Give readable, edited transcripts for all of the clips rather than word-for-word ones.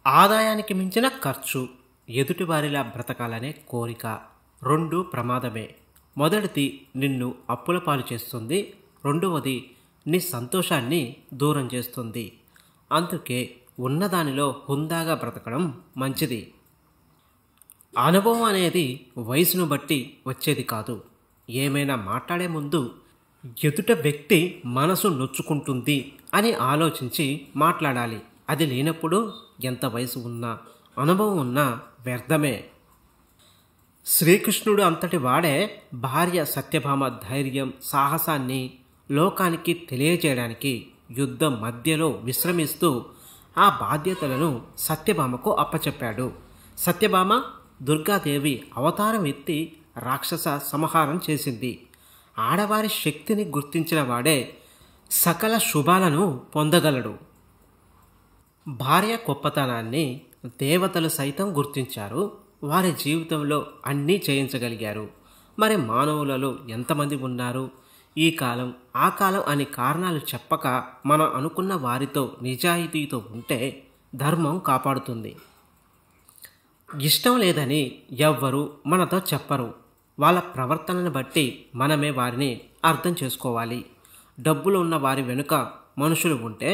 ఆదాయానికి మించిన ఖర్చు, ఎదుటివారిలా బ్రతకాలనే కోరిక రెండూ ప్రమాదమే. మొదటిది నిన్ను అప్పుల పాలు చేస్తుంది, రెండవది నీ సంతోషాన్ని దూరం చేస్తుంది. అందుకే ఉన్నదానిలో హుందాగా బ్రతకడం మంచిది. అనుభవం అనేది వయసును బట్టి వచ్చేది కాదు. ఏమైనా మాట్లాడే ముందు ఎదుట వ్యక్తి మనసు నొచ్చుకుంటుంది అని ఆలోచించి మాట్లాడాలి. అది లేనప్పుడు ఎంత వయసు ఉన్నా అనుభవం ఉన్నా వ్యర్థమే. శ్రీకృష్ణుడు అంతటి వాడే భార్య సత్యభామ ధైర్యం సాహసాన్ని లోకానికి తెలియజేయడానికి యుద్ధం మధ్యలో విశ్రమిస్తూ ఆ బాధ్యతలను సత్యభామకు అప్పచెప్పాడు. సత్యభామ దుర్గాదేవి అవతారం ఎత్తి రాక్షస సంహారం చేసింది. ఆడవారి శక్తిని గుర్తించిన వాడే సకల శుభాలను పొందగలడు. భార్య గొప్పతనాన్ని దేవతలు సైతం గుర్తించారు. వారి జీవితంలో అన్నీ చేయించగలిగారు. మరి మానవులలో ఎంతమంది ఉన్నారు? ఈ కాలం ఆ కాలం అని కారణాలు చెప్పక మనం అనుకున్న వారితో నిజాయితీతో ఉంటే ధర్మం కాపాడుతుంది. ఇష్టం లేదని ఎవ్వరూ మనతో చెప్పరు. వాళ్ళ ప్రవర్తనను బట్టి మనమే వారిని అర్థం చేసుకోవాలి. డబ్బులు ఉన్న వారి వెనుక మనుషులు ఉంటే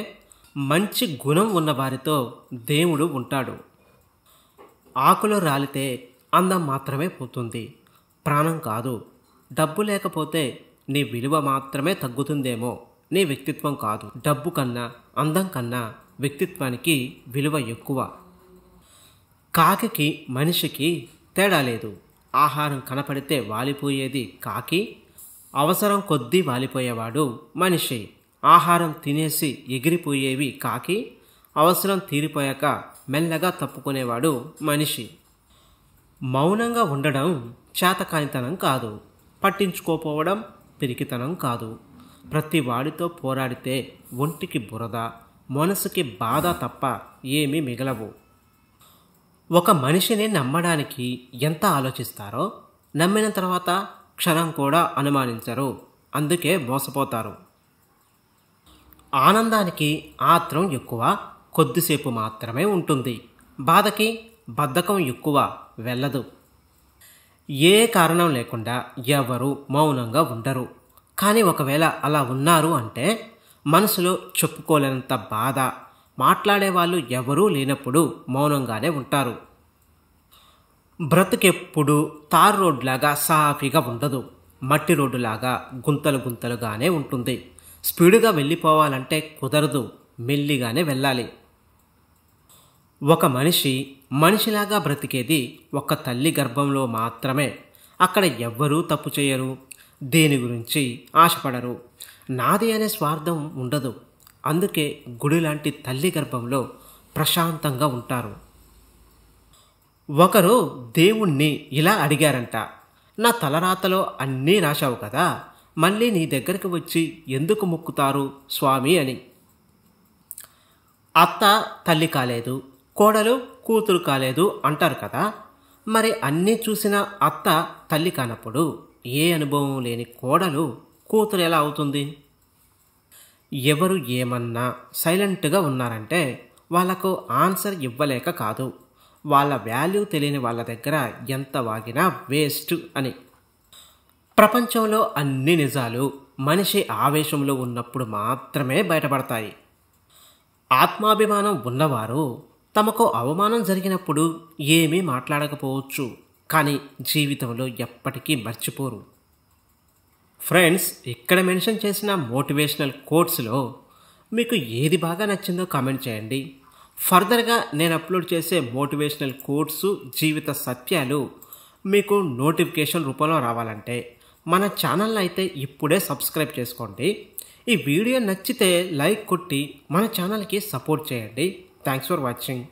మంచి గుణం ఉన్న వారితో దేవుడు ఉంటాడు. ఆకులు రాలితే అందం మాత్రమే పోతుంది, ప్రాణం కాదు. డబ్బు లేకపోతే నీ విలువ మాత్రమే తగ్గుతుందేమో, నీ వ్యక్తిత్వం కాదు. డబ్బు కన్నా అందం కన్నా వ్యక్తిత్వానికి విలువ ఎక్కువ. కాకికి మనిషికి తేడా లేదు. ఆహారం కనపడితే వాలిపోయేది కాకి, అవసరం కొద్దీ వాలిపోయేవాడు మనిషి. ఆహారం తినేసి ఎగిరిపోయేవి కాకి, అవసరం తీరిపోయాక మెల్లగా తప్పుకునేవాడు మనిషి. మౌనంగా ఉండడం చేతకానితనం కాదు, పట్టించుకోపోవడం పిరికితనం కాదు. ప్రతి వాడితో పోరాడితే ఒంటికి బురద, మనసుకి బాధ తప్ప ఏమీ మిగలవు. ఒక మనిషిని నమ్మడానికి ఎంత ఆలోచిస్తారో నమ్మిన తర్వాత క్షణం కూడా అనుమానించరు. అందుకే మోసపోతారు. ఆనందానికి ఆత్రం ఎక్కువ, కొద్దిసేపు మాత్రమే ఉంటుంది. బాధకి బద్ధకం ఎక్కువ, వెళ్ళదు. ఏ కారణం లేకుండా ఎవరు మౌనంగా ఉండరు. కానీ ఒకవేళ అలా ఉన్నారు అంటే మనసులో చెప్పుకోలేనంత బాధ, మాట్లాడే వాళ్ళు ఎవరూ లేనప్పుడు మౌనంగానే ఉంటారు. బ్రతుకెప్పుడు తార్ రోడ్లాగా సాఫీగా ఉండదు. మట్టి రోడ్డులాగా గుంతలు గుంతలుగానే ఉంటుంది. స్పీడుగా వెళ్ళిపోవాలంటే కుదరదు, మెల్లిగానే వెళ్ళాలి. ఒక మనిషి మనిషిలాగా బ్రతికేది ఒక్క తల్లి గర్భంలో మాత్రమే. అక్కడ ఎవ్వరూ తప్పు చేయరు, దేని గురించి ఆశపడరు, నాది అనే స్వార్థం ఉండదు. అందుకే గుడి లాంటి తల్లి గర్భంలో ప్రశాంతంగా ఉంటారు. ఒకరు దేవుణ్ణి ఇలా అడిగారంట, నా తలరాతలో అన్నీ రాశావు కదా, మళ్ళీ నీ దగ్గరికి వచ్చి ఎందుకు మొక్కుతారు స్వామి అని. అత్త తల్లి కాలేదు, కోడలు కూతురు కాలేదు అంటారు కదా. మరి అన్నీ చూసిన అత్త తల్లి కానప్పుడు ఏ అనుభవం లేని కోడలు కూతురు ఎలా అవుతుంది? ఎవరు ఏమన్నా సైలెంట్గా ఉన్నారంటే వాళ్ళకు ఆన్సర్ ఇవ్వలేక కాదు, వాళ్ళ వాల్యూ తెలియని వాళ్ళ దగ్గర ఎంత వాగినా వేస్ట్ అని. ప్రపంచంలో అన్ని నిజాలు మనిషి ఆవేశంలో ఉన్నప్పుడు మాత్రమే బయటపడతాయి. ఆత్మాభిమానం ఉన్నవారు తమకు అవమానం జరిగినప్పుడు ఏమీ మాట్లాడకపోవచ్చు, కానీ జీవితంలో ఎప్పటికీ మర్చిపోరు. ఫ్రెండ్స్, ఇక్కడ మెన్షన్ చేసిన మోటివేషనల్ కోట్స్లో మీకు ఏది బాగా నచ్చిందో కామెంట్ చేయండి. ఫర్దర్గా నేను అప్లోడ్ చేసే మోటివేషనల్ కోట్స్, జీవిత సత్యాలు మీకు నోటిఫికేషన్ రూపంలో రావాలంటే మన ఛానల్ని అయితే ఇప్పుడే సబ్స్క్రైబ్ చేసుకోండి. ఈ వీడియో నచ్చితే లైక్ కొట్టి మన ఛానల్కి సపోర్ట్ చేయండి. Thanks for watching.